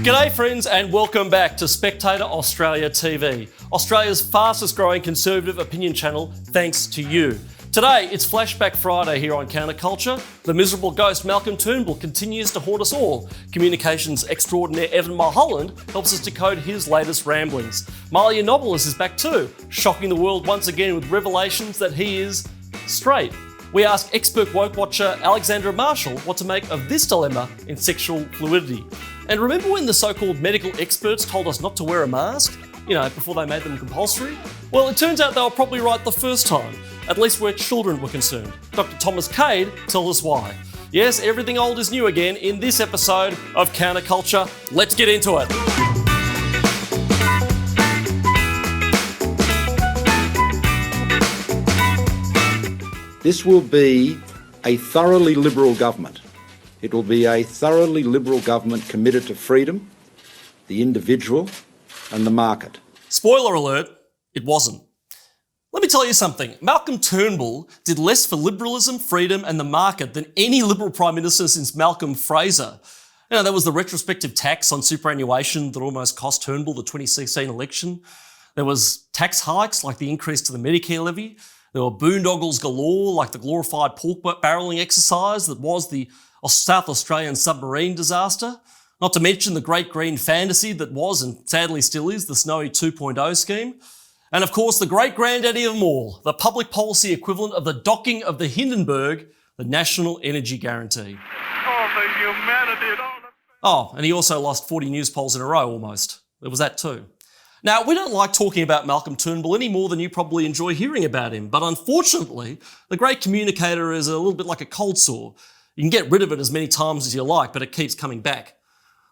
G'day friends and welcome back to Spectator Australia TV, Australia's fastest growing conservative opinion channel thanks to you. Today it's Flashback Friday here on CounterCulture. The miserable ghost Malcolm Turnbull continues to haunt us all. Communications extraordinaire Evan Mulholland helps us decode his latest ramblings. Milo Yiannopoulos is back too, shocking the world once again with revelations that he is straight. We ask expert woke watcher Alexandra Marshall what to make of this dilemma in sexual fluidity. And remember when the so-called medical experts told us not to wear a mask? Before they made them compulsory? Well, it turns out they were probably right the first time, at least where children were concerned. Dr. Thomas Cade tells us why. Yes, everything old is new again in this episode of CounterCulture. Let's get into it. This will be a thoroughly liberal government. It will be a thoroughly liberal government committed to freedom, the individual, and the market. Spoiler alert, it wasn't. Let me tell you something. Malcolm Turnbull did less for liberalism, freedom, and the market than any Liberal Prime Minister since Malcolm Fraser. There was the retrospective tax on superannuation that almost cost Turnbull the 2016 election. There was tax hikes like the increase to the Medicare levy. There were boondoggles galore like the glorified pork barrelling exercise that was the South Australian submarine disaster. Not to mention the great green fantasy that was, and sadly still is, the Snowy 2.0 scheme. And of course, the great granddaddy of them all, the public policy equivalent of the docking of the Hindenburg, the National Energy Guarantee. Oh, the humanity and all that. Oh, and he also lost 40 news polls in a row almost. There was that too. Now, we don't like talking about Malcolm Turnbull any more than you probably enjoy hearing about him, but unfortunately, the great communicator is a little bit like a cold sore. You can get rid of it as many times as you like, but it keeps coming back.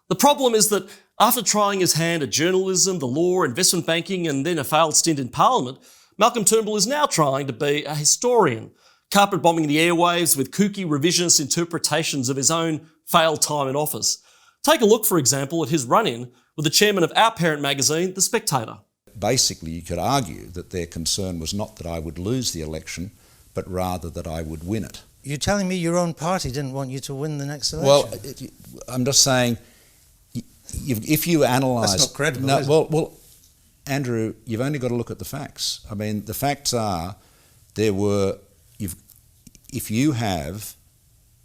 The problem is that after trying his hand at journalism, the law, investment banking, and then a failed stint in Parliament, Malcolm Turnbull is now trying to be a historian, carpet bombing the airwaves with kooky revisionist interpretations of his own failed time in office. Take a look, for example, at his run-in with the chairman of our parent magazine, The Spectator. Basically, you could argue that their concern was not that I would lose the election, but rather that I would win it. You're telling me your own party didn't want you to win the next election? Well, I'm just saying, if you analyse... That's not credible, is it? Well, Andrew, you've only got to look at the facts. I mean, the facts are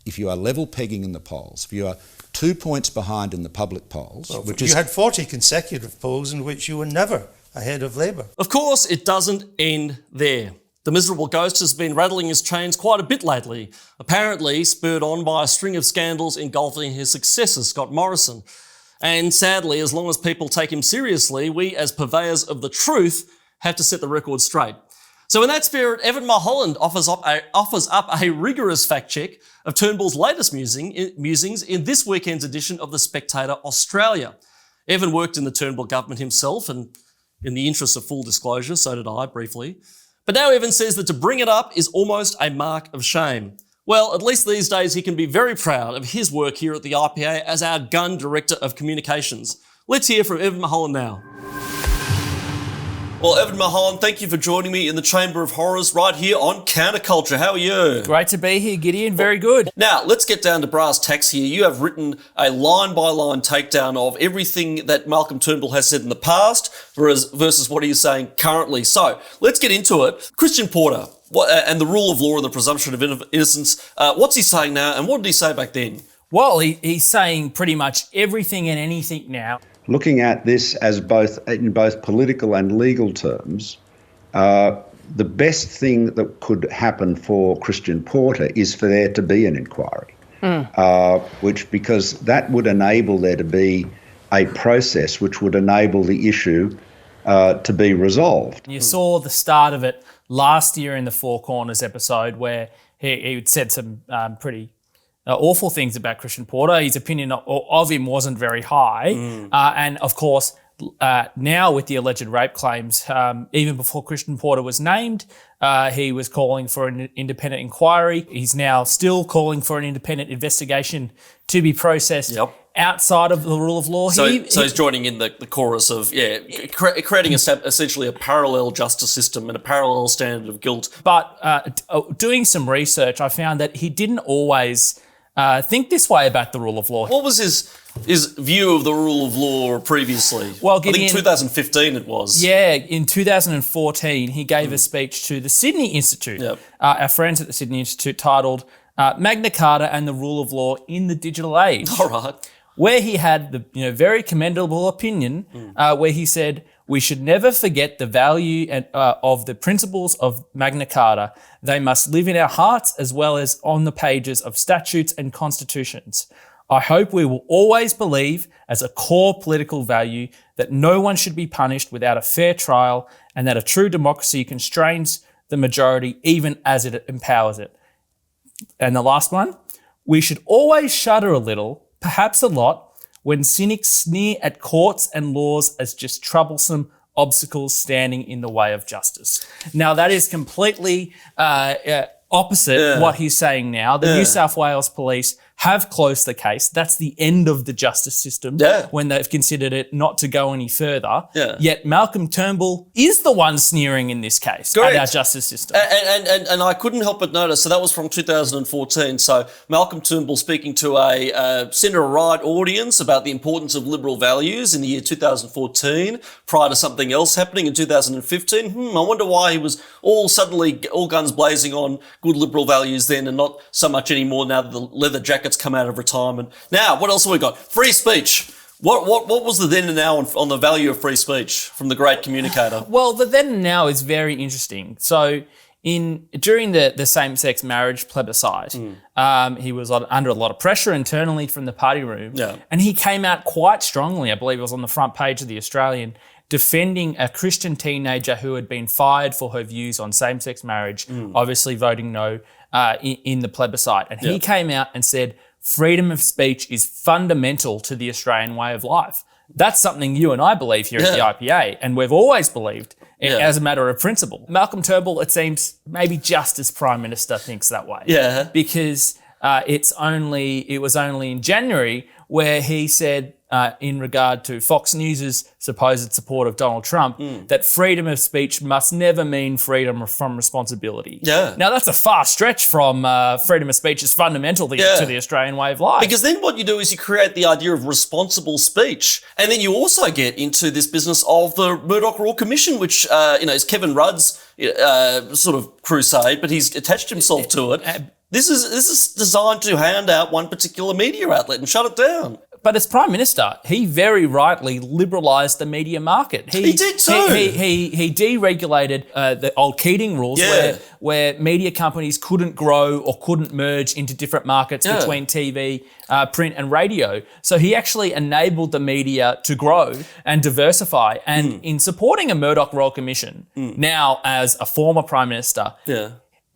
if you are level pegging in the polls, if you are 2 points behind in the public polls... Well, you had 40 consecutive polls in which you were never ahead of Labour. Of course, it doesn't end there. The miserable ghost has been rattling his chains quite a bit lately, apparently spurred on by a string of scandals engulfing his successor, Scott Morrison. And sadly, as long as people take him seriously, we as purveyors of the truth have to set the record straight. So in that spirit, Evan Mulholland offers up a rigorous fact check of Turnbull's latest musings in this weekend's edition of The Spectator Australia. Evan worked in the Turnbull government himself, and in the interest of full disclosure, so did I briefly. But now Evan says that to bring it up is almost a mark of shame. Well, at least these days he can be very proud of his work here at the IPA as our gun director of communications. Let's hear from Evan Mulholland now. Well, Evan Mulholland, thank you for joining me in the Chamber of Horrors right here on CounterCulture. How are you? Great to be here, Gideon. Very good. Now, let's get down to brass tacks here. You have written a line-by-line takedown of everything that Malcolm Turnbull has said in the past versus what he is saying currently. So, let's get into it. Christian Porter and the rule of law and the presumption of innocence, what's he saying now and what did he say back then? Well, he's saying pretty much everything and anything now. Looking at this as in both political and legal terms, the best thing that could happen for Christian Porter is for there to be an inquiry, because that would enable there to be a process which would enable the issue to be resolved. You saw the start of it last year in the Four Corners episode where he said some pretty awful things about Christian Porter. His opinion of him wasn't very high. And of course, now with the alleged rape claims, even before Christian Porter was named, he was calling for an independent inquiry. He's now still calling for an independent investigation to be processed outside of the rule of law. So he's joining in the chorus of, creating essentially a parallel justice system and a parallel standard of guilt. But doing some research, I found that he didn't always think this way about the rule of law. What was his view of the rule of law previously? Well, I think 2015 it was. Yeah, in 2014, he gave a speech to the Sydney Institute, our friends at the Sydney Institute, titled Magna Carta and the Rule of Law in the Digital Age. All right. Where he had the very commendable opinion where he said, we should never forget the value of the principles of Magna Carta. They must live in our hearts as well as on the pages of statutes and constitutions. I hope we will always believe as a core political value that no one should be punished without a fair trial and that a true democracy constrains the majority even as it empowers it. And the last one, we should always shudder a little, perhaps a lot, when cynics sneer at courts and laws as just troublesome obstacles standing in the way of justice. Now, that is completely opposite what he's saying now. The New South Wales Police have closed the case. That's the end of the justice system when they've considered it not to go any further. Yet Malcolm Turnbull is the one sneering in this case at our justice system. And I couldn't help but notice, so that was from 2014. So Malcolm Turnbull speaking to a centre-right audience about the importance of liberal values in the year 2014, prior to something else happening in 2015. I wonder why he was all guns blazing on good liberal values then and not so much anymore now that the leather jackets come out of retirement. Now, what else have we got? Free speech. What was the then and now on the value of free speech from the great communicator? Well, the then and now is very interesting. So during the same-sex marriage plebiscite, he was under a lot of pressure internally from the party room. And he came out quite strongly, I believe it was on the front page of The Australian, defending a Christian teenager who had been fired for her views on same-sex marriage, obviously voting no in the plebiscite. And he came out and said, freedom of speech is fundamental to the Australian way of life. That's something you and I believe here at the IPA, and we've always believed as a matter of principle. Malcolm Turnbull, it seems, maybe just as Prime Minister thinks that way. Because it was only in January where he said, in regard to Fox News' supposed support of Donald Trump, that freedom of speech must never mean freedom from responsibility. Now, that's a far stretch from freedom of speech is fundamental to the Australian way of life. Because then what you do is you create the idea of responsible speech, and then you also get into this business of the Murdoch Royal Commission, which is Kevin Rudd's sort of crusade, but he's attached himself to it. This is designed to hand out one particular media outlet and shut it down. But as Prime Minister, he very rightly liberalised the media market. He did too. He deregulated the old Keating rules where media companies couldn't grow or couldn't merge into different markets between TV, print and radio. So he actually enabled the media to grow and diversify. And in supporting a Murdoch Royal Commission, now as a former Prime Minister,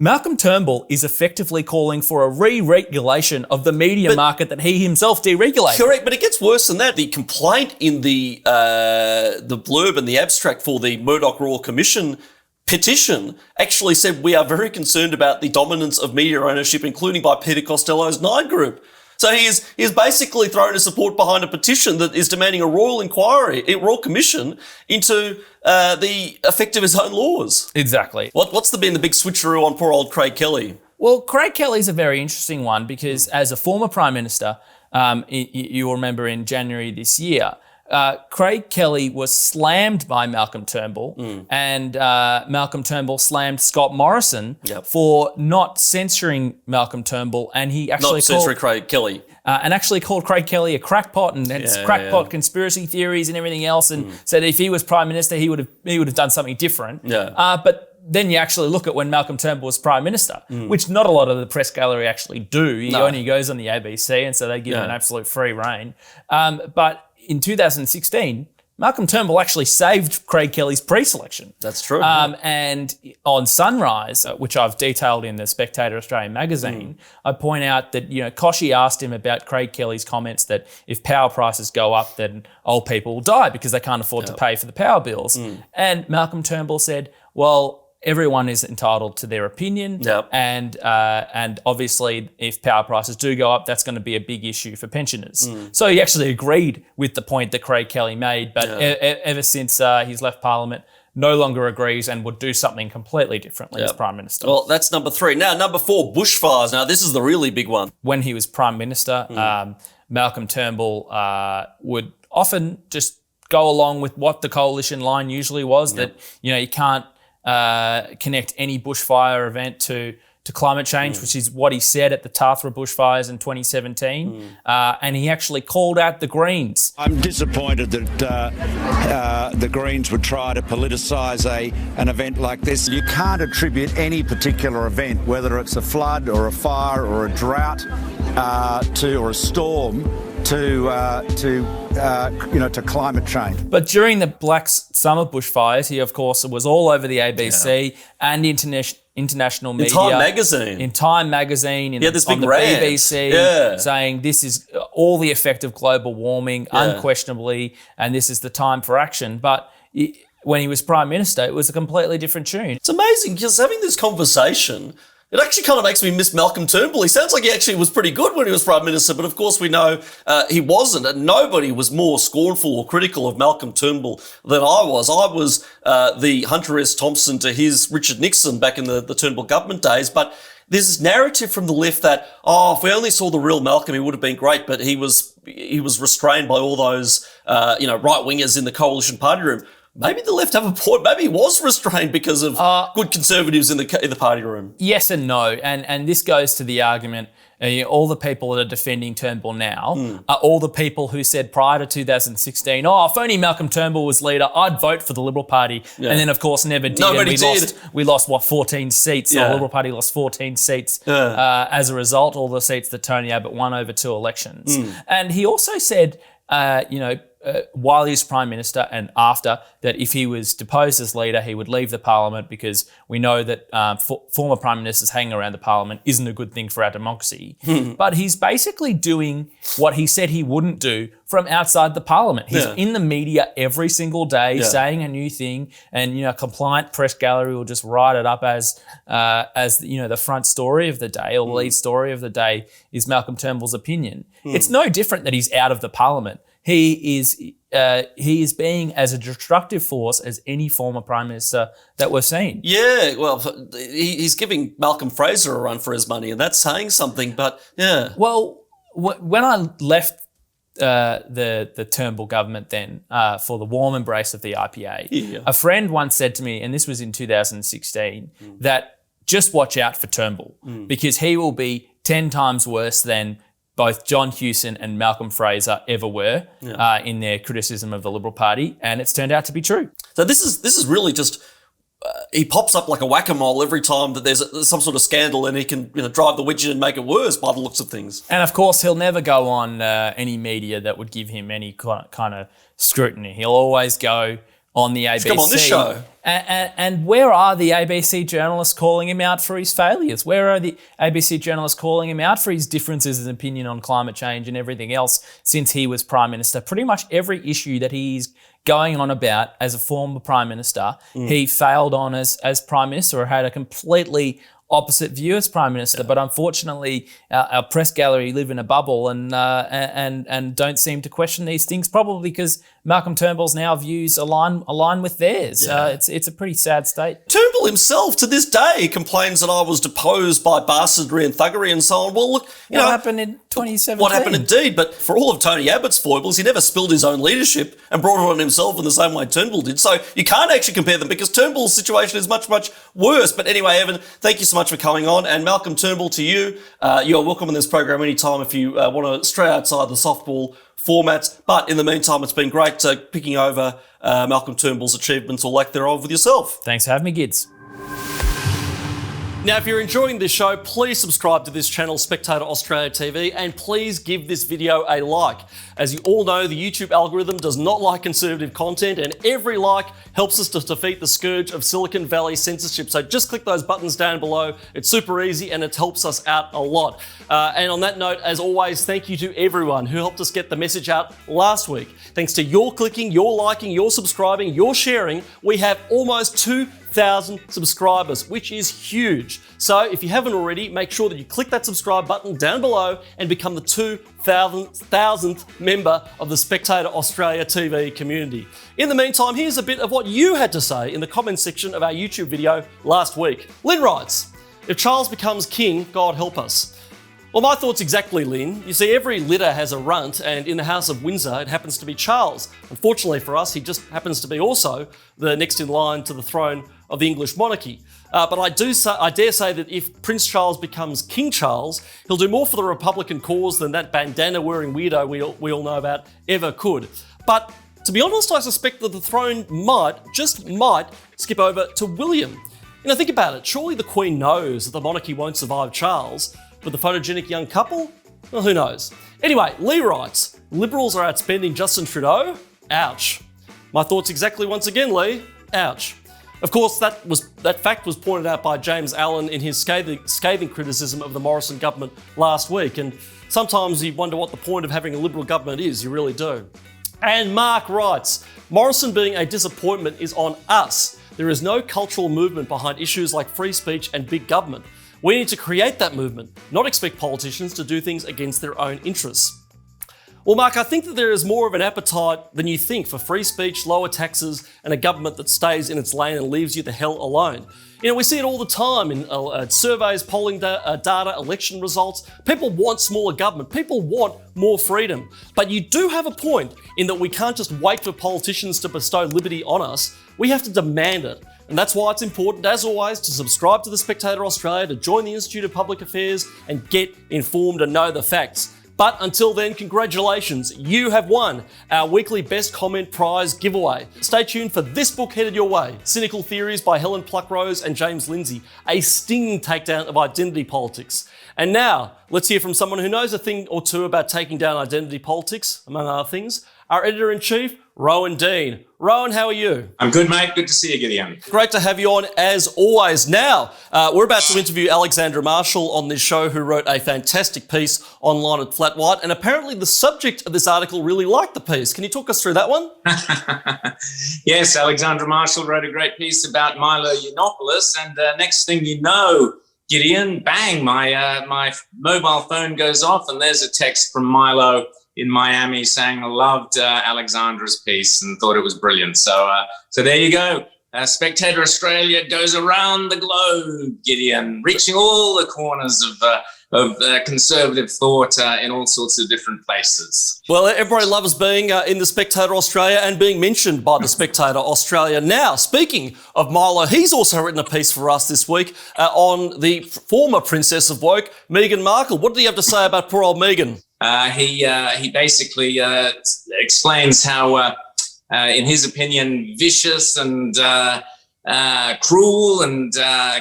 Malcolm Turnbull is effectively calling for a re-regulation of the media market that he himself deregulated. Correct, but it gets worse than that. The complaint in the blurb and the abstract for the Murdoch Royal Commission petition actually said we are very concerned about the dominance of media ownership, including by Peter Costello's Nine Group. So he is basically thrown his support behind a petition that is demanding a royal inquiry, a royal commission into the effect of his own laws. Exactly. What's been the big switcheroo on poor old Craig Kelly? Well, Craig Kelly's a very interesting one because as a former Prime Minister, you'll remember in January this year, Craig Kelly was slammed by Malcolm Turnbull and Malcolm Turnbull slammed Scott Morrison for not censoring Malcolm Turnbull, and he actually Craig Kelly. And actually called Craig Kelly a crackpot and crackpot conspiracy theories and everything else, and said if he was Prime Minister, he would have done something different. But then you actually look at when Malcolm Turnbull was Prime Minister, which not a lot of the press gallery actually do. He only goes on the ABC, and so they give him an absolute free rein. But in 2016, Malcolm Turnbull actually saved Craig Kelly's pre-selection. That's true. And on Sunrise, which I've detailed in the Spectator Australian magazine, I point out that, Koshy asked him about Craig Kelly's comments that if power prices go up, then old people will die because they can't afford to pay for the power bills. And Malcolm Turnbull said, well, everyone is entitled to their opinion, and obviously, if power prices do go up, that's going to be a big issue for pensioners. So he actually agreed with the point that Craig Kelly made, but ever since he's left Parliament, no longer agrees and would do something completely differently as Prime Minister. Well, that's number 3. Now, number 4, bushfires. Now, this is the really big one. When he was Prime Minister, Malcolm Turnbull would often just go along with what the coalition line usually was, that, you can't connect any bushfire event to climate change, which is what he said at the Tathra bushfires in 2017. And he actually called out the Greens. I'm disappointed that the Greens would try to politicise an event like this. You can't attribute any particular event, whether it's a flood or a fire or a drought or a storm, to climate change. But during the Black Summer bushfires, he, of course, was all over the ABC and international media. In Time Magazine. On this big the rant. BBC, saying this is all the effect of global warming, unquestionably, and this is the time for action. But when he was Prime Minister, it was a completely different tune. It's amazing because having this conversation, it actually kind of makes me miss Malcolm Turnbull. He sounds like he actually was pretty good when he was Prime Minister, but of course we know he wasn't, and nobody was more scornful or critical of Malcolm Turnbull than I was. I was the Hunter S. Thompson to his Richard Nixon back in the Turnbull government days, but there's this narrative from the left that, if we only saw the real Malcolm, he would have been great, but he was restrained by all those right-wingers in the coalition party room. Maybe the left have a point. Maybe he was restrained because of good conservatives in the party room. Yes and no, and this goes to the argument. All the people that are defending Turnbull now are all the people who said prior to 2016, if only Malcolm Turnbull was leader, I'd vote for the Liberal Party. And then, of course, never did. Nobody and we did. lost 14 seats. The Liberal Party lost 14 seats as a result, all the seats that Tony Abbott won over 2 elections. And he also said, while he was Prime Minister and after, that if he was deposed as leader, he would leave the Parliament because we know that former Prime Ministers hanging around the Parliament isn't a good thing for our democracy. But he's basically doing what he said he wouldn't do from outside the Parliament. He's in the media every single day saying a new thing, and a compliant press gallery will just write it up as the front story of the day, or the lead story of the day is Malcolm Turnbull's opinion. It's no different that he's out of the Parliament. He is being as a destructive force as any former Prime Minister that we've seen. Yeah, well, he's giving Malcolm Fraser a run for his money, and that's saying something, but Well, when I left the Turnbull government then for the warm embrace of the IPA, a friend once said to me, and this was in 2016, that just watch out for Turnbull because he will be 10 times worse than both John Hewson and Malcolm Fraser ever were in their criticism of the Liberal Party, and it's turned out to be true. So this is really just he pops up like a whack-a-mole every time that there's some sort of scandal, and he can drive the widget and make it worse by the looks of things. And of course, he'll never go on any media that would give him any kind of scrutiny. He'll always go on the ABC. Come on this show. And where are the ABC journalists calling him out for his failures? Where are the ABC journalists calling him out for his differences in opinion on climate change and everything else since he was Prime Minister? Pretty much every issue that he's going on about as a former Prime Minister, he failed on as Prime Minister or had a completely opposite view as Prime Minister. But unfortunately, our press gallery live in a bubble and don't seem to question these things, probably because Malcolm Turnbull's now views align with theirs. It's a pretty sad state. Turnbull himself, to this day, complains that I was deposed by bastardry and thuggery and so on. Well, look, what happened in 2017? What happened indeed, but for all of Tony Abbott's foibles, he never spilled his own leadership and brought it on himself in the same way Turnbull did. So you can't actually compare them because Turnbull's situation is much, much worse. But anyway, Evan, thank you so much for coming on. And Malcolm Turnbull, to you, you're welcome on this program anytime if you want to stray outside the softball formats. But in the meantime, it's been great picking over Malcolm Turnbull's achievements or lack thereof with yourself. Thanks for having me, Gids. Now, if you're enjoying this show, please subscribe to this channel, Spectator Australia TV, and please give this video a like. As you all know, the YouTube algorithm does not like conservative content, and every like helps us to defeat the scourge of Silicon Valley censorship. So just click those buttons down below. It's super easy, and it helps us out a lot. And on that note, as always, thank you to everyone who helped us get the message out last week. Thanks to your clicking, your liking, your subscribing, your sharing, we have almost 2 2,000 subscribers, which is huge. So if you haven't already, make sure that you click that subscribe button down below and become the 2,000th member of the Spectator Australia TV community. In the meantime, here's a bit of what you had to say in the comments section of our YouTube video last week. Lynn writes, "If Charles becomes king, God help us." Well, my thoughts exactly, Lynn. You see, every litter has a runt, and in the House of Windsor, it happens to be Charles. Unfortunately for us, he just happens to be also the next in line to the throne of the English monarchy. But I dare say that if Prince Charles becomes King Charles, he'll do more for the Republican cause than that bandana-wearing weirdo we all know about ever could. But to be honest, I suspect that the throne just might, skip over to William. You know, think about it. Surely the Queen knows that the monarchy won't survive Charles, but the photogenic young couple? Well, who knows? Anyway, Lee writes, "Liberals are outspending Justin Trudeau? Ouch." My thoughts exactly once again, Lee. Ouch. Of course, that fact was pointed out by James Allen in his scathing criticism of the Morrison government last week, and sometimes you wonder what the point of having a Liberal government is, you really do. And Mark writes, "Morrison being a disappointment is on us. There is no cultural movement behind issues like free speech and big government. We need to create that movement, not expect politicians to do things against their own interests." Well, Mark, I think that there is more of an appetite than you think for free speech, lower taxes, and a government that stays in its lane and leaves you the hell alone. You know, we see it all the time in surveys, polling data, election results. People want smaller government. People want more freedom. But you do have a point in that we can't just wait for politicians to bestow liberty on us. We have to demand it. And that's why it's important, as always, to subscribe to The Spectator Australia, to join the Institute of Public Affairs and get informed and know the facts. But until then, congratulations, you have won our weekly Best Comment Prize giveaway. Stay tuned for this book headed your way, Cynical Theories by Helen Pluckrose and James Lindsay, a stinging takedown of identity politics. And now, let's hear from someone who knows a thing or two about taking down identity politics, among other things, our Editor-in-Chief, Rowan Dean. Rowan, how are you? I'm good, mate. Good to see you, Gideon. Great to have you on, as always. Now, we're about to interview Alexandra Marshall on this show, who wrote a fantastic piece online at Flat White, and apparently the subject of this article really liked the piece. Can you talk us through that one? Yes, Alexandra Marshall wrote a great piece about Milo Yiannopoulos, and next thing you know, Gideon, bang, my mobile phone goes off, and there's a text from Milo in Miami saying, "I loved Alexandra's piece and thought it was brilliant." So there you go. Spectator Australia goes around the globe, Gideon, reaching all the corners of conservative thought in all sorts of different places. Well, everybody loves being in the Spectator Australia and being mentioned by the Spectator Australia. Now, speaking of Milo, he's also written a piece for us this week on the former Princess of Woke, Meghan Markle. What did he have to say about poor old Meghan? He basically explains how, in his opinion, vicious and cruel and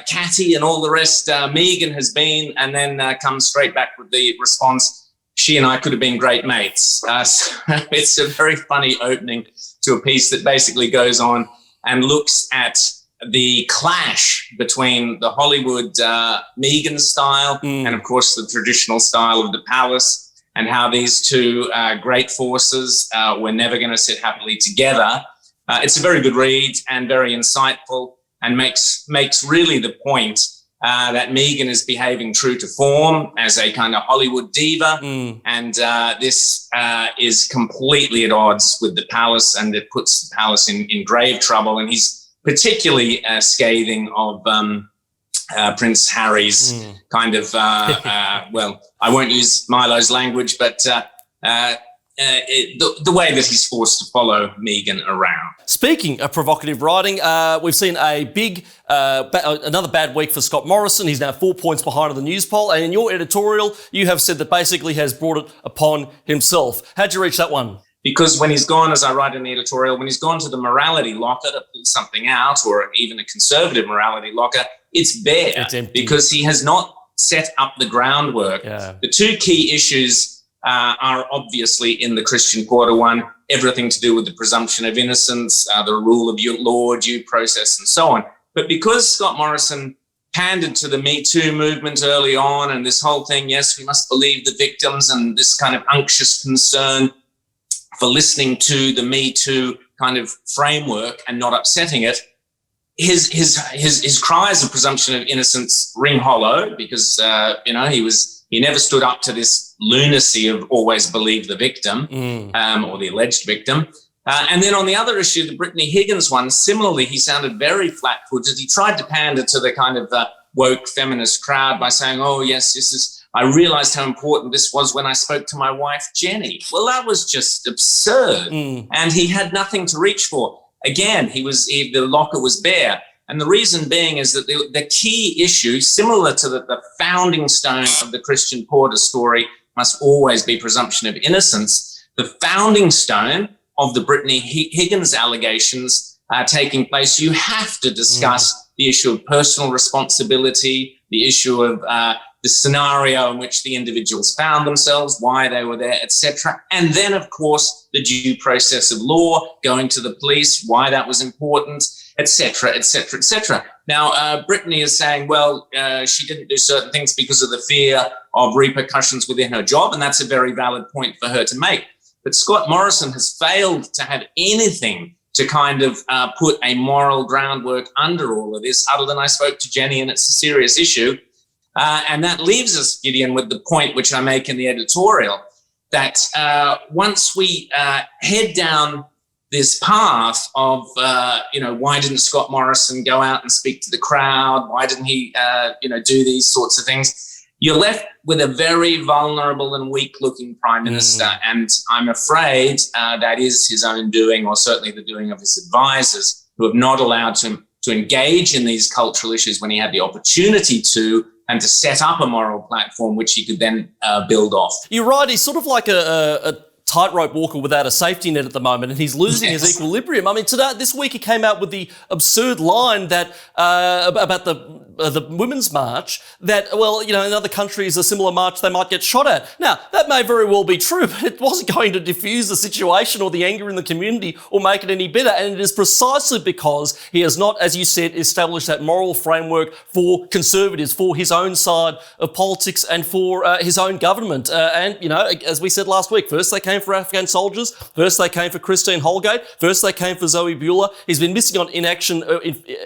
catty and all the rest Meghan has been, and then comes straight back with the response, "She and I could have been great mates." So it's a very funny opening to a piece that basically goes on and looks at the clash between the Hollywood Meghan style and, of course, the traditional style of the palace, and how these two great forces were never going to sit happily together. It's a very good read and very insightful, and makes really the point that Meghan is behaving true to form as a kind of Hollywood diva, and this is completely at odds with the palace, and it puts the palace in grave trouble. And he's particularly scathing of Prince Harry's kind of, well, I won't use Milo's language, but the way that he's forced to follow Meghan around. Speaking of provocative writing, we've seen a big, another bad week for Scott Morrison. He's now 4 points behind on the news poll. And in your editorial, you have said that basically he has brought it upon himself. How'd you reach that one? Because when he's gone, as I write in the editorial, when he's gone to the morality locker to pull something out, or even a conservative morality locker, it's bare. It's empty. Because he has not set up the groundwork. Yeah. The two key issues are obviously in the Christian Quarter one, everything to do with the presumption of innocence, the rule of law, due process, and so on. But because Scott Morrison pandered to the Me Too movement early on, and this whole thing, yes, we must believe the victims, and this kind of unctuous concern for listening to the Me Too kind of framework and not upsetting it, his cries of presumption of innocence ring hollow because he never stood up to this lunacy of always believe the victim or the alleged victim. And then on the other issue, the Brittany Higgins one, similarly, he sounded very flat-footed. He tried to pander to the kind of woke feminist crowd by saying, "Oh yes, I realized how important this was when I spoke to my wife, Jenny." Well, that was just absurd. And he had nothing to reach for. Again, the locker was bare. And the reason being is that the key issue, similar to the founding stone of the Christian Porter story, must always be presumption of innocence. The founding stone of the Brittany Higgins allegations taking place, you have to discuss the issue of personal responsibility, the issue of the scenario in which the individuals found themselves, why they were there, etc. And then, of course, the due process of law, going to the police, why that was important, etc., etc., etc. Now, Brittany is saying, well, she didn't do certain things because of the fear of repercussions within her job, and that's a very valid point for her to make. But Scott Morrison has failed to have anything to kind of put a moral groundwork under all of this, other than I spoke to Jenny and it's a serious issue. And that leaves us, Gideon, with the point which I make in the editorial, that once we head down this path of, why didn't Scott Morrison go out and speak to the crowd? Why didn't he, do these sorts of things? You're left with a very vulnerable and weak-looking Prime Minister, and I'm afraid that is his own doing, or certainly the doing of his advisors, who have not allowed him to engage in these cultural issues when he had the opportunity to, and to set up a moral platform which he could then build off. You're right, he's sort of like a tightrope walker without a safety net at the moment, and he's losing his equilibrium. I mean, this week he came out with the absurd line that about the women's march, that, well, in other countries, a similar march they might get shot at. Now, that may very well be true, but it wasn't going to diffuse the situation or the anger in the community or make it any better. And it is precisely because he has not, as you said, established that moral framework for conservatives, for his own side of politics and for his own government. As we said last week, first they came for Afghan soldiers, first they came for Christine Holgate, first they came for Zoe Buhler. He's been missing on inaction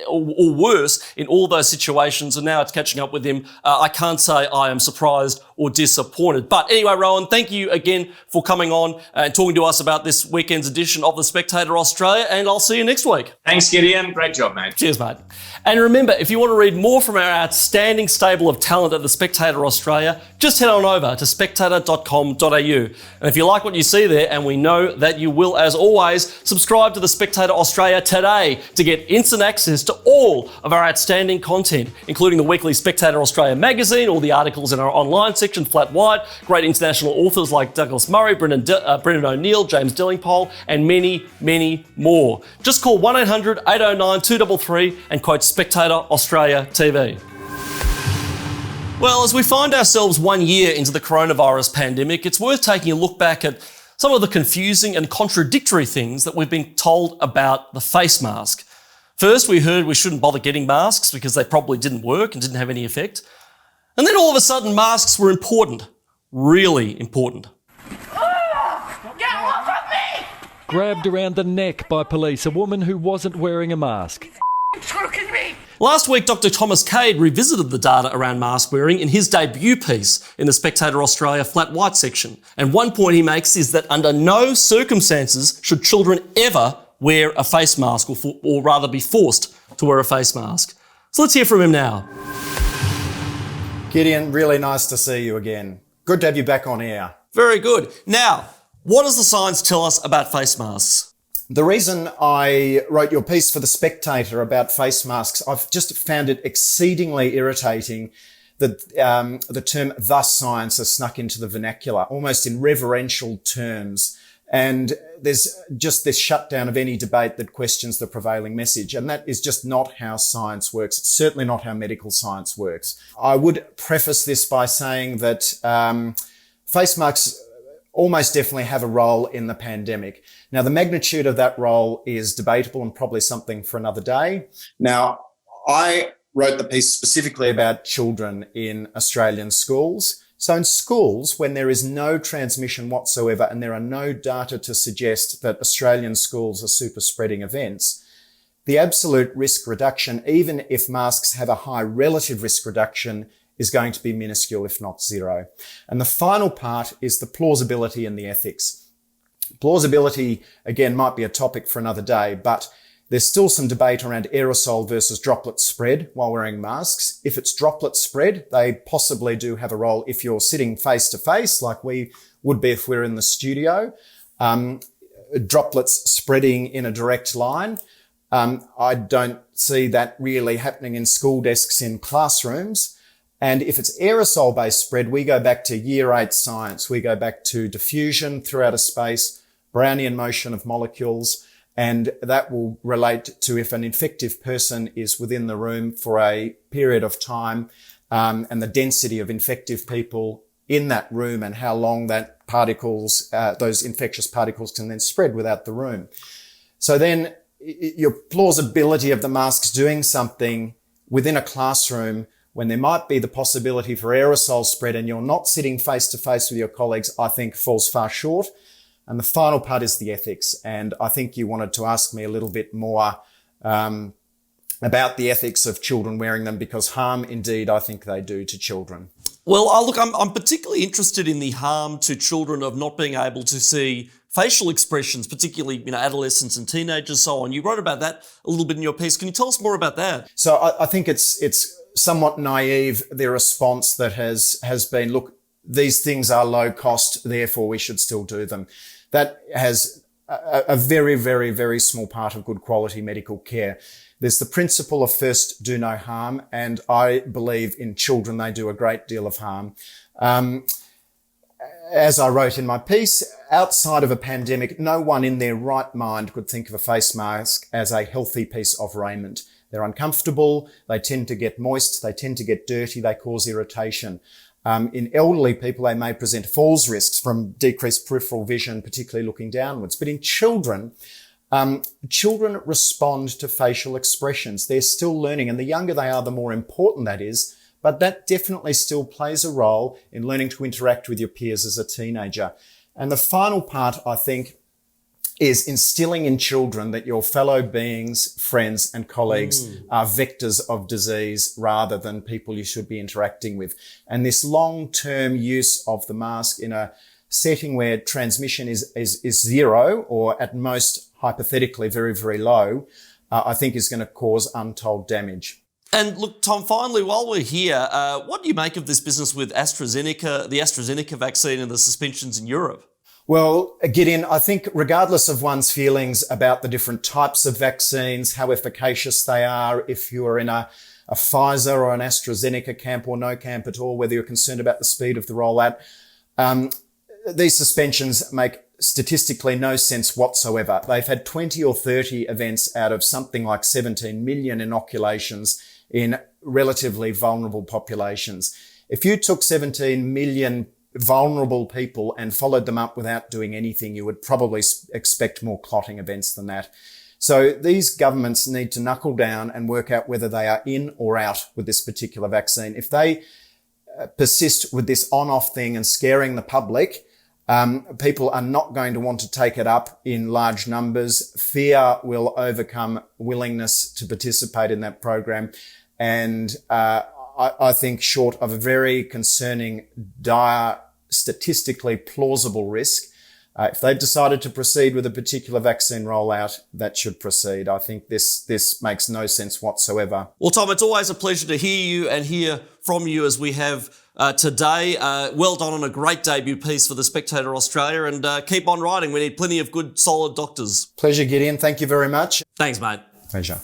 or worse in all those situations, and now it's catching up with him. I can't say I am surprised or disappointed. But anyway, Rowan, thank you again for coming on and talking to us about this weekend's edition of The Spectator Australia, and I'll see you next week. Thanks, Gideon. Great job, mate. Cheers, mate. And remember, if you want to read more from our outstanding stable of talent at The Spectator Australia, just head on over to spectator.com.au. And if you like what you see there, and we know that you will, as always, subscribe to The Spectator Australia today to get instant access to all of our outstanding content, including the weekly Spectator Australia magazine, all the articles in our online section, flat white, great international authors like Douglas Murray, Brendan O'Neill, James Dillingpole, and many, many more. Just call 1-800-809-233 and quote Spectator Australia TV. Well, as we find ourselves 1 year into the coronavirus pandemic, it's worth taking a look back at some of the confusing and contradictory things that we've been told about the face mask. First, we heard we shouldn't bother getting masks because they probably didn't work and didn't have any effect. And then all of a sudden, masks were important. Really important. Get off of me! Grabbed around the neck by police, a woman who wasn't wearing a mask. Choking me! Last week, Dr. Thomas Cade revisited the data around mask wearing in his debut piece in the Spectator Australia flat white section. And one point he makes is that under no circumstances should children ever wear a face mask, or rather be forced to wear a face mask. So let's hear from him now. Gideon, really nice to see you again. Good to have you back on air. Very good. Now, what does the science tell us about face masks? The reason I wrote your piece for The Spectator about face masks, I've just found it exceedingly irritating that the term "thus science" has snuck into the vernacular, almost in reverential terms. And there's just this shutdown of any debate that questions the prevailing message. And that is just not how science works. It's certainly not how medical science works. I would preface this by saying that face masks almost definitely have a role in the pandemic. Now, the magnitude of that role is debatable and probably something for another day. Now, I wrote the piece specifically about children in Australian schools. So in schools, when there is no transmission whatsoever and there are no data to suggest that Australian schools are super spreading events, the absolute risk reduction, even if masks have a high relative risk reduction, is going to be minuscule, if not zero. And the final part is the plausibility and the ethics. Plausibility, again, might be a topic for another day, but there's still some debate around aerosol versus droplet spread while wearing masks. If it's droplet spread, they possibly do have a role if you're sitting face to face, like we would be if we're in the studio. Droplets spreading in a direct line. I don't see that really happening in school desks in classrooms. And if it's aerosol-based spread, we go back to year 8 science. We go back to diffusion throughout a space, Brownian motion of molecules, and that will relate to if an infective person is within the room for a period of time, and the density of infective people in that room and how long that particles, those infectious particles can then spread without the room. So then your plausibility of the masks doing something within a classroom when there might be the possibility for aerosol spread and you're not sitting face to face with your colleagues, I think falls far short. And the final part is the ethics. And I think you wanted to ask me a little bit more about the ethics of children wearing them, because harm indeed I think they do to children. Well, look, I'm particularly interested in the harm to children of not being able to see facial expressions, particularly, adolescents and teenagers, so on. You wrote about that a little bit in your piece. Can you tell us more about that? So I think it's somewhat naive, the response that has been, look, these things are low cost, therefore we should still do them. That has a very, very, very small part of good quality medical care. There's the principle of first do no harm, and I believe in children they do a great deal of harm. As I wrote in my piece, outside of a pandemic, no one in their right mind could think of a face mask as a healthy piece of raiment. They're uncomfortable, they tend to get moist, they tend to get dirty, they cause irritation. In elderly people, they may present falls risks from decreased peripheral vision, particularly looking downwards. But in children, children respond to facial expressions. They're still learning, and the younger they are, the more important that is. But that definitely still plays a role in learning to interact with your peers as a teenager. And the final part, I think, is instilling in children that your fellow beings, friends and colleagues are vectors of disease rather than people you should be interacting with. And this long-term use of the mask in a setting where transmission is zero, or at most hypothetically very, very low, I think is going to cause untold damage. And look, Tom, finally, while we're here, what do you make of this business with AstraZeneca, the AstraZeneca vaccine and the suspensions in Europe? Well, Gideon, I think regardless of one's feelings about the different types of vaccines, how efficacious they are, if you're in a Pfizer or an AstraZeneca camp or no camp at all, whether you're concerned about the speed of the rollout, these suspensions make statistically no sense whatsoever. They've had 20 or 30 events out of something like 17 million inoculations in relatively vulnerable populations. If you took 17 million vulnerable people and followed them up without doing anything, you would probably expect more clotting events than that. So these governments need to knuckle down and work out whether they are in or out with this particular vaccine. If they persist with this on-off thing and scaring the public, people are not going to want to take it up in large numbers. Fear will overcome willingness to participate in that program. And I think short of a very concerning, dire, statistically plausible risk, if they've decided to proceed with a particular vaccine rollout, that should proceed. I think this makes no sense whatsoever. Well, Tom, it's always a pleasure to hear you and hear from you as we have today. Well done on a great debut piece for The Spectator Australia, and keep on writing. We need plenty of good, solid doctors. Pleasure, Gideon. Thank you very much. Thanks, mate. Pleasure.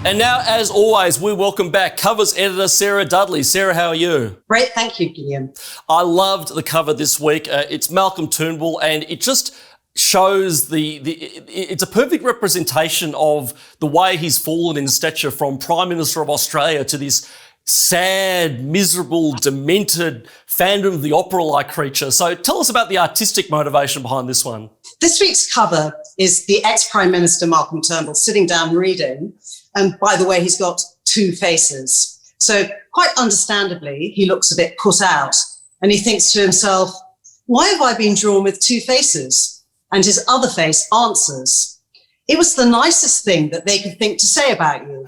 And now, as always, we welcome back Covers editor Sarah Dudley. Sarah, how are you? Great, thank you, Gideon. I loved the cover this week. It's Malcolm Turnbull, and it just shows it's a perfect representation of the way he's fallen in stature from Prime Minister of Australia to this sad, miserable, demented Phantom of the Opera-like creature. So tell us about the artistic motivation behind this one. This week's cover is the ex-Prime Minister Malcolm Turnbull sitting down reading. And by the way, he's got two faces. So quite understandably, he looks a bit put out and he thinks to himself, why have I been drawn with two faces? And his other face answers, it was the nicest thing that they could think to say about you.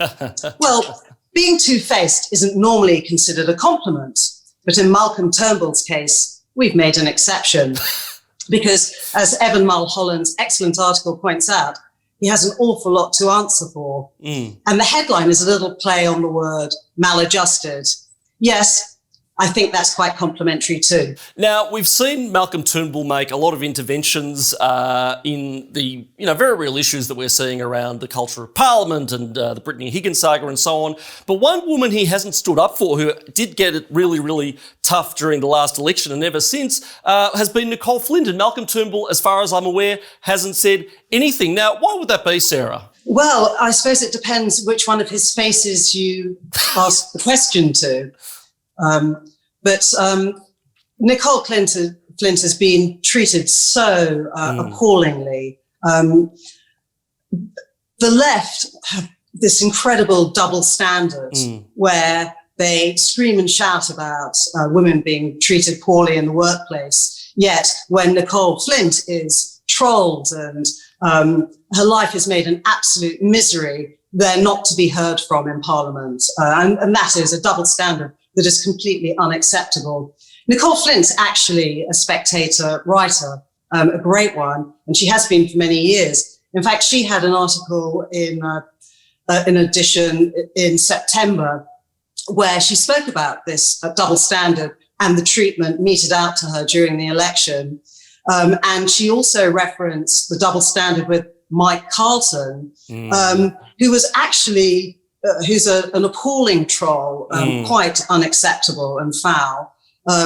Well, being two-faced isn't normally considered a compliment, but in Malcolm Turnbull's case, we've made an exception. Because as Evan Mulholland's excellent article points out, he has an awful lot to answer for. And the headline is a little play on the word maladjusted. Yes, I think that's quite complimentary too. Now, we've seen Malcolm Turnbull make a lot of interventions in the very real issues that we're seeing around the culture of Parliament and the Brittany Higgins saga and so on. But one woman he hasn't stood up for, who did get it really, really tough during the last election and ever since, has been Nicole Flint. And Malcolm Turnbull, as far as I'm aware, hasn't said anything. Now, why would that be, Sarah? Well, I suppose it depends which one of his faces you ask the question to. But Nicole Flint has been treated so appallingly. The left have this incredible double standard where they scream and shout about women being treated poorly in the workplace. Yet when Nicole Flint is trolled and her life is made an absolute misery, they're not to be heard from in Parliament. And that is a double standard that is completely unacceptable. Nicole Flint's actually a Spectator writer, a great one, and she has been for many years. In fact, she had an article in Edition in September where she spoke about this double standard and the treatment meted out to her during the election. And she also referenced the double standard with Mike Carlton, who was actually who's an appalling troll, quite unacceptable and foul,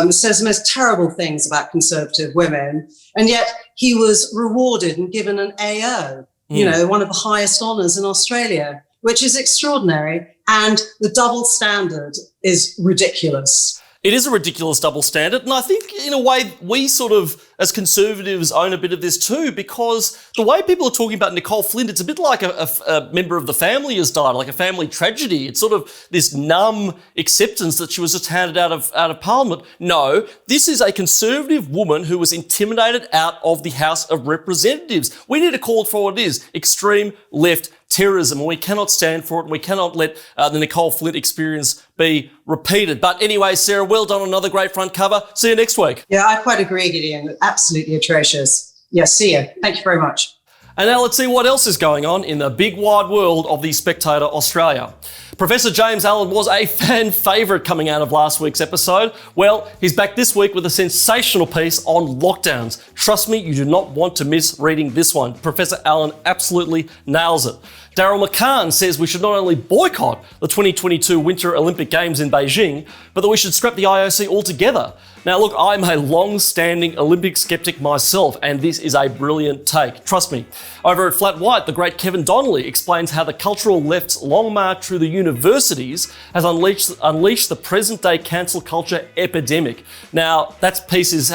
says the most terrible things about Conservative women, and yet he was rewarded and given an AO, one of the highest honours in Australia, which is extraordinary, and the double standard is ridiculous. It is a ridiculous double standard, and I think in a way we sort of, as Conservatives, own a bit of this too, because the way people are talking about Nicole Flint, it's a bit like a member of the family has died, like a family tragedy. It's sort of this numb acceptance that she was just handed out of Parliament. No, this is a Conservative woman who was intimidated out of the House of Representatives. We need to call it for what it is, extreme left terrorism, and we cannot stand for it, and we cannot let the Nicole Flint experience be repeated. But anyway, Sarah, well done on another great front cover. See you next week. Yeah, I quite agree, Gideon. Absolutely atrocious. Yeah, see you. Thank you very much. And now let's see what else is going on in the big wide world of the Spectator Australia. Professor James Allen was a fan favourite coming out of last week's episode. Well, he's back this week with a sensational piece on lockdowns. Trust me, you do not want to miss reading this one. Professor Allen absolutely nails it. Daryl McCann says we should not only boycott the 2022 Winter Olympic Games in Beijing, but that we should scrap the IOC altogether. Now look, I'm a long-standing Olympic skeptic myself, and this is a brilliant take. Trust me. Over at Flat White, the great Kevin Donnelly explains how the cultural left's long march through the universities has unleashed the present-day cancel culture epidemic. Now, that piece is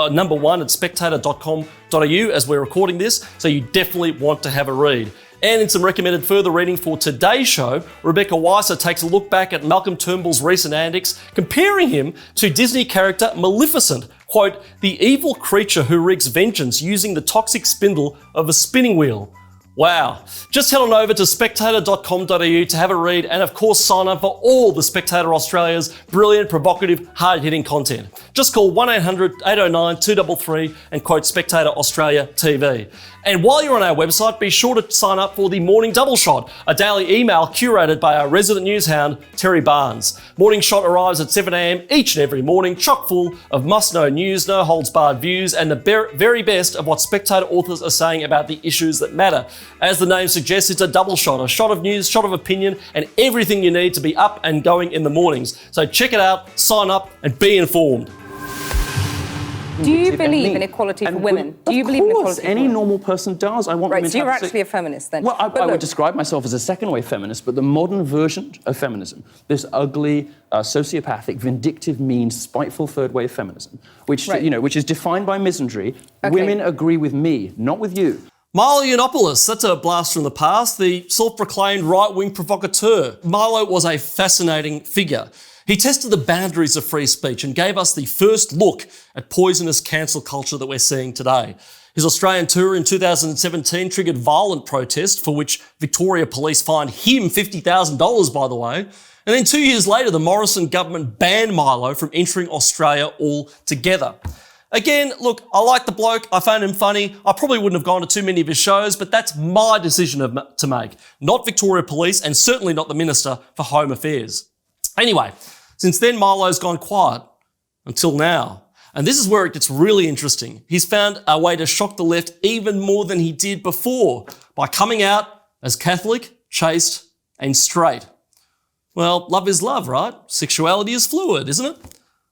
number one at spectator.com.au as we're recording this, so you definitely want to have a read. And in some recommended further reading for today's show, Rebecca Weiser takes a look back at Malcolm Turnbull's recent antics, comparing him to Disney character Maleficent, quote, the evil creature who wreaks vengeance using the toxic spindle of a spinning wheel. Wow. Just head on over to spectator.com.au to have a read and of course sign up for all the Spectator Australia's brilliant, provocative, hard-hitting content. Just call 1-800-809-233 and quote Spectator Australia TV. And while you're on our website, be sure to sign up for the Morning Double Shot, a daily email curated by our resident newshound, Terry Barnes. Morning Shot arrives at 7 a.m. each and every morning, chock full of must-know news, no-holds-barred views, and the very best of what Spectator authors are saying about the issues that matter. As the name suggests, it's a double shot, a shot of news, shot of opinion, and everything you need to be up and going in the mornings. So check it out, sign up, and be informed. Do you believe in equality for women? Do you believe in equality for women? Any normal person does. I want women to so you're actually a feminist then? Well, I would describe myself as a second-wave feminist, but the modern version of feminism, this ugly, sociopathic, vindictive, mean, spiteful third-wave feminism, which which is defined by misandry. Okay. Women agree with me, not with you. Milo Yiannopoulos, that's a blast from the past, the self-proclaimed right-wing provocateur. Milo was a fascinating figure. He tested the boundaries of free speech and gave us the first look at poisonous cancel culture that we're seeing today. His Australian tour in 2017 triggered violent protest, for which Victoria Police fined him $50,000, by the way. And then 2 years later, the Morrison government banned Milo from entering Australia altogether. Again, look, I like the bloke. I found him funny. I probably wouldn't have gone to too many of his shows, but that's my decision to make, not Victoria Police and certainly not the Minister for Home Affairs. Anyway, since then, Milo's gone quiet until now. And this is where it gets really interesting. He's found a way to shock the left even more than he did before by coming out as Catholic, chaste, and straight. Well, love is love, right? Sexuality is fluid, isn't it?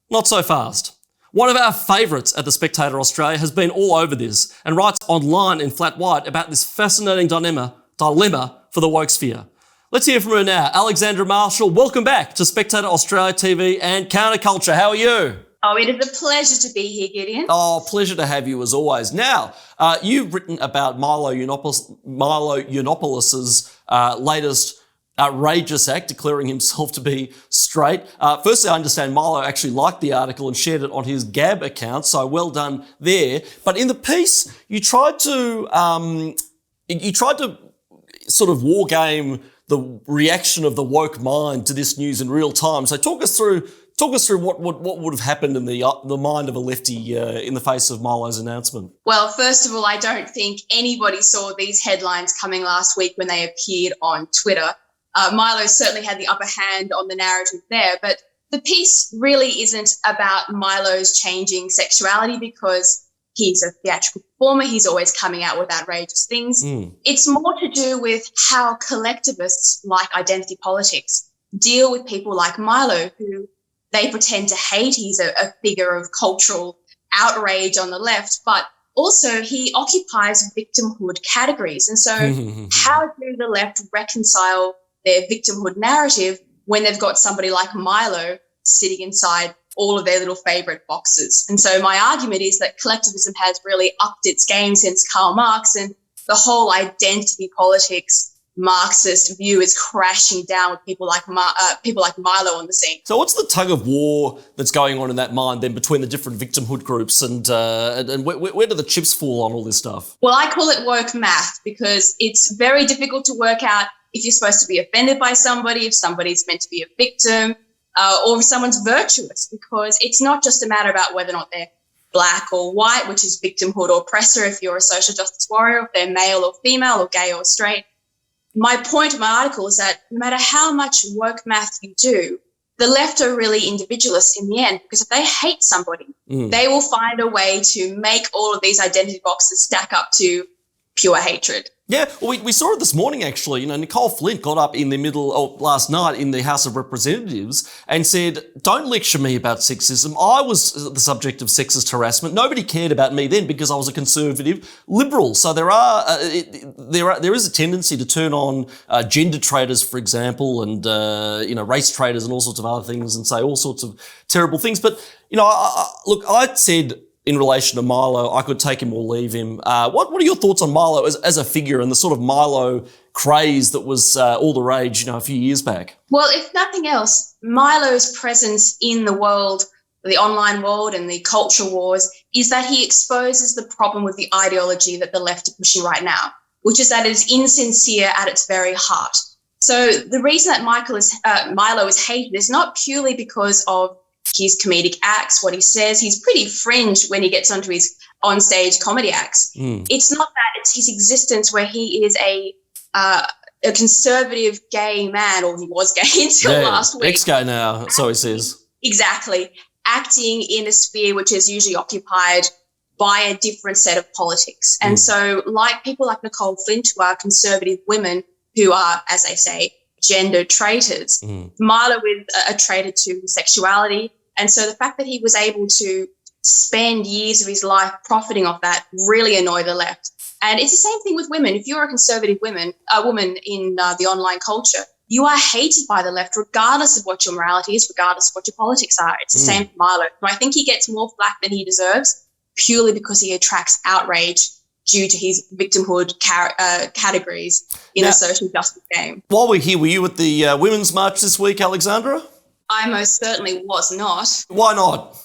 Not so fast. One of our favourites at The Spectator Australia has been all over this and writes online in flat white about this fascinating dilemma for the woke sphere. Let's hear from her now. Alexandra Marshall, welcome back to Spectator Australia TV and CounterCulture. How are you? Oh, it is a pleasure to be here, Gideon. Oh, pleasure to have you as always. Now, you've written about Milo Yiannopoulos' latest outrageous act, declaring himself to be straight. Firstly, I understand Milo actually liked the article and shared it on his Gab account, so well done there. But in the piece, you tried to sort of war game the reaction of the woke mind to this news in real time. So talk us through what would have happened in the mind of a lefty in the face of Milo's announcement. Well, first of all, I don't think anybody saw these headlines coming last week when they appeared on Twitter. Milo certainly had the upper hand on the narrative there, but the piece really isn't about Milo's changing sexuality because he's a theatrical performer. He's always coming out with outrageous things. It's more to do with how collectivists like identity politics deal with people like Milo, who they pretend to hate. He's a figure of cultural outrage on the left, but also he occupies victimhood categories. And so how do the left reconcile their victimhood narrative when they've got somebody like Milo sitting inside all of their little favourite boxes? And so my argument is that collectivism has really upped its game since Karl Marx, and the whole identity politics Marxist view is crashing down with people like Milo on the scene. So what's the tug of war that's going on in that mind then between the different victimhood groups and where do the chips fall on all this stuff? Well, I call it woke math because it's very difficult to work out if you're supposed to be offended by somebody, if somebody's meant to be a victim, or if someone's virtuous, because it's not just a matter about whether or not they're black or white, which is victimhood or oppressor if you're a social justice warrior, if they're male or female or gay or straight. My point of my article is that no matter how much woke math you do, the left are really individualists in the end, because if they hate somebody, they will find a way to make all of these identity boxes stack up to pure hatred. Yeah, well, we saw it this morning, actually. You know, Nicole Flint got up in the last night in the House of Representatives and said, don't lecture me about sexism. I was the subject of sexist harassment. Nobody cared about me then because I was a conservative liberal. So there is a tendency to turn on gender traitors, for example, and, race traitors and all sorts of other things and say all sorts of terrible things. But, I said, in relation to Milo, I could take him or leave him. What are your thoughts on Milo as a figure and the sort of Milo craze that was all the rage, a few years back? Well, if nothing else, Milo's presence in the world, the online world and the culture wars, is that he exposes the problem with the ideology that the left are pushing right now, which is that it is insincere at its very heart. So the reason that Milo is hated is not purely because of his comedic acts, what he says. He's pretty fringe when he gets onto his onstage comedy acts. It's not that, it's his existence where he is a conservative gay man, or he was gay until last week. Ex-gay now, so he says. Exactly. Acting in a sphere which is usually occupied by a different set of politics. And so like people like Nicole Flint, who are conservative women who are, as they say, gender traitors, Milo is a traitor to sexuality. And so the fact that he was able to spend years of his life profiting off that really annoyed the left. And it's the same thing with women. If you're a conservative woman in the online culture, you are hated by the left regardless of what your morality is, regardless of what your politics are. It's the same for Milo. So I think he gets more flack than he deserves purely because he attracts outrage due to his victimhood categories in the social justice game. While we're here, were you at the Women's March this week, Alexandra? I most certainly was not. Why not?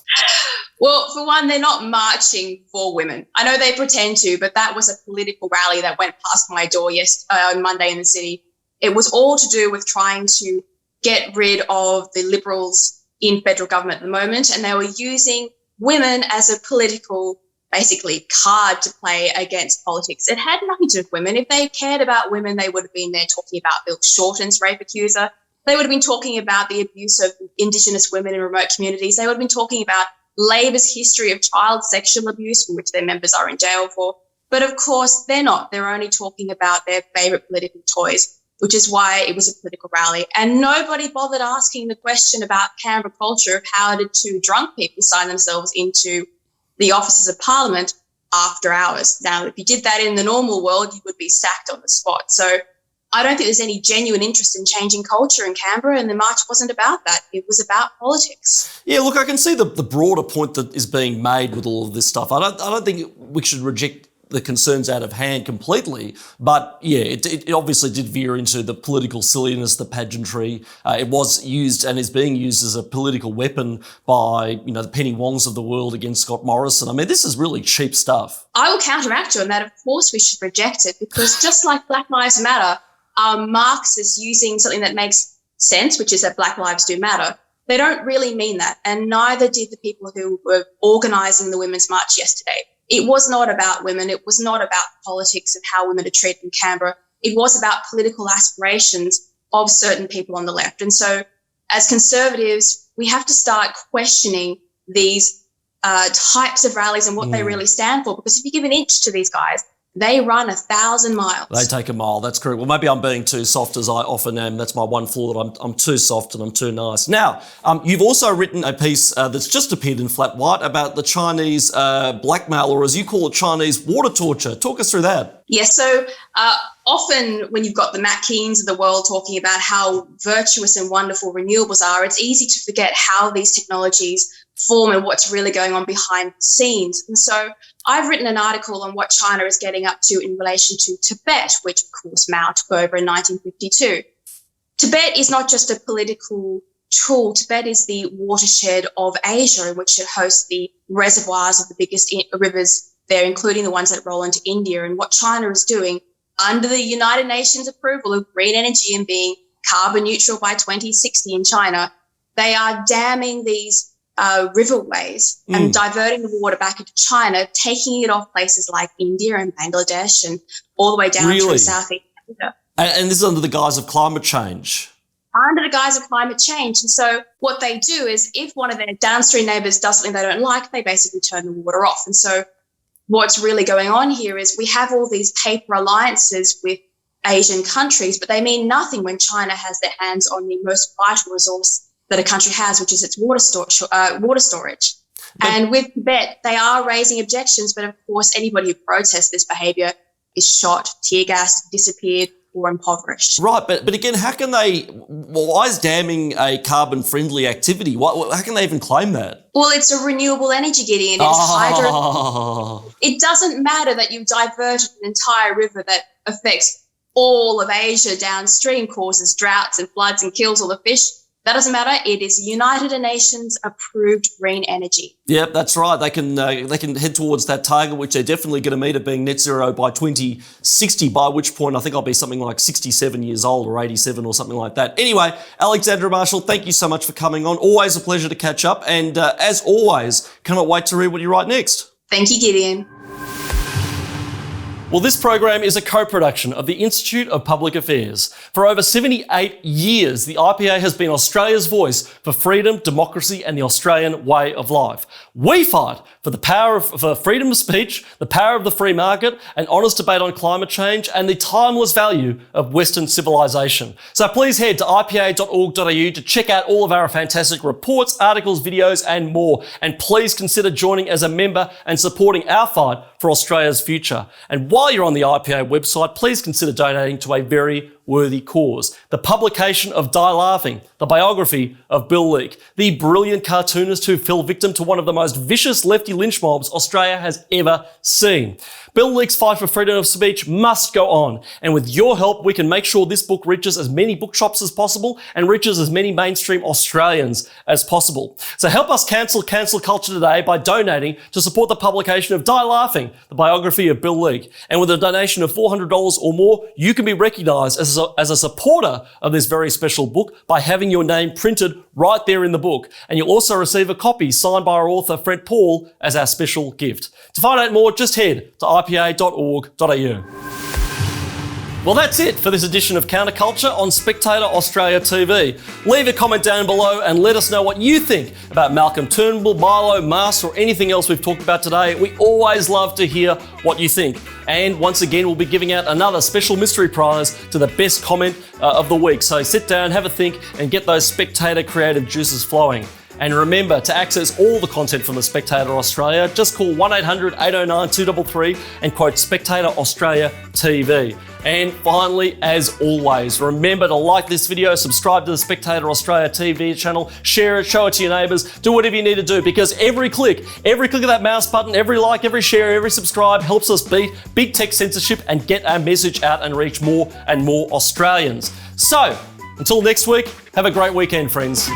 Well, for one, they're not marching for women. I know they pretend to, but that was a political rally that went past my door on Monday in the city. It was all to do with trying to get rid of the Liberals in federal government at the moment, and they were using women as a political, basically, card to play against politics. It had nothing to do with women. If they cared about women, they would have been there talking about Bill Shorten's rape accuser. They would have been talking about the abuse of Indigenous women in remote communities. They would have been talking about Labor's history of child sexual abuse, for which their members are in jail for. But of course, they're not. They're only talking about their favourite political toys, which is why it was a political rally. And nobody bothered asking the question about Canberra culture of how did two drunk people sign themselves into the offices of Parliament after hours. Now, if you did that in the normal world, you would be sacked on the spot. So I don't think there's any genuine interest in changing culture in Canberra, and the march wasn't about that. It was about politics. Yeah, look, I can see the broader point that is being made with all of this stuff. I don't think we should reject the concerns out of hand completely, but yeah, it obviously did veer into the political silliness, the pageantry. It was used and is being used as a political weapon by, the Penny Wongs of the world against Scott Morrison. I mean, this is really cheap stuff. I will counteract you on that. Of course we should reject it, because just like Black Lives Matter, Marxists using something that makes sense, which is that Black lives do matter. They don't really mean that, and neither did the people who were organising the Women's March yesterday. It was not about women. It was not about politics of how women are treated in Canberra. It was about political aspirations of certain people on the left. And so as Conservatives, we have to start questioning these types of rallies and what they really stand for, because if you give an inch to these guys, they run 1,000 miles. They take a mile, that's correct. Well, maybe I'm being too soft, as I often am. That's my one flaw, that I'm too soft and I'm too nice. Now, you've also written a piece that's just appeared in Flat White about the Chinese blackmail, or as you call it, Chinese water torture. Talk us through that. Yes, so often when you've got the Matt Keens of the world talking about how virtuous and wonderful renewables are, it's easy to forget how these technologies form and what's really going on behind the scenes. And so I've written an article on what China is getting up to in relation to Tibet, which of course Mao took over in 1952. Tibet is not just a political tool. Tibet is the watershed of Asia, in which it hosts the reservoirs of the biggest rivers there, including the ones that roll into India. And what China is doing, under the United Nations approval of green energy and being carbon neutral by 2060 in China, they are damming these riverways and diverting the water back into China, taking it off places like India and Bangladesh and all the way down through Southeast Asia. And this is under the guise of climate change. Under the guise of climate change. And so what they do is, if one of their downstream neighbours does something they don't like, they basically turn the water off. And so what's really going on here is we have all these paper alliances with Asian countries, but they mean nothing when China has their hands on the most vital resource that a country has, which is its water storage. And with Tibet, they are raising objections, but of course anybody who protests this behaviour is shot, tear gassed, disappeared, or impoverished. Right, but again, how can they, why is damming a carbon-friendly activity? How can they even claim that? Well, it's a renewable energy, Gideon. It's hydro. It doesn't matter that you've diverted an entire river that affects all of Asia downstream, causes droughts and floods and kills all the fish. That doesn't matter. It is United Nations approved green energy. Yep, that's right. They can head towards that target, which they're definitely going to meet, of being net zero by 2060, by which point I think I'll be something like 67 years old or 87 or something like that. Anyway, Alexandra Marshall, thank you so much for coming on. Always a pleasure to catch up. And as always, cannot wait to read what you write next. Thank you, Gideon. Well, this program is a co-production of the Institute of Public Affairs. For over 78 years, the IPA has been Australia's voice for freedom, democracy and the Australian way of life. We fight for the power for freedom of speech, the power of the free market, an honest debate on climate change and the timeless value of Western civilization. So please head to ipa.org.au to check out all of our fantastic reports, articles, videos and more. And please consider joining as a member and supporting our fight for Australia's future. And while you're on the IPA website, please consider donating to a very worthy cause. The publication of Die Laughing, the biography of Bill Leak, the brilliant cartoonist who fell victim to one of the most vicious lefty lynch mobs Australia has ever seen. Bill Leak's fight for freedom of speech must go on, and with your help we can make sure this book reaches as many bookshops as possible and reaches as many mainstream Australians as possible. So help us cancel culture today by donating to support the publication of Die Laughing, the biography of Bill Leak. And with a donation of $400 or more, you can be recognised as a supporter of this very special book by having your name printed right there in the book. And you'll also receive a copy signed by our author, Fred Paul, as our special gift. To find out more, just head to ipa.org.au. Well, that's it for this edition of CounterCulture on Spectator Australia TV. Leave a comment down below and let us know what you think about Malcolm Turnbull, Milo, Mars, or anything else we've talked about today. We always love to hear what you think. And once again, we'll be giving out another special mystery prize to the best comment of the week. So sit down, have a think, and get those Spectator creative juices flowing. And remember, to access all the content from The Spectator Australia, just call 1-800-809-233 and quote Spectator Australia TV. And finally, as always, remember to like this video, subscribe to The Spectator Australia TV channel, share it, show it to your neighbours, do whatever you need to do, because every click of that mouse button, every like, every share, every subscribe helps us beat big tech censorship and get our message out and reach more and more Australians. So, until next week, have a great weekend, friends.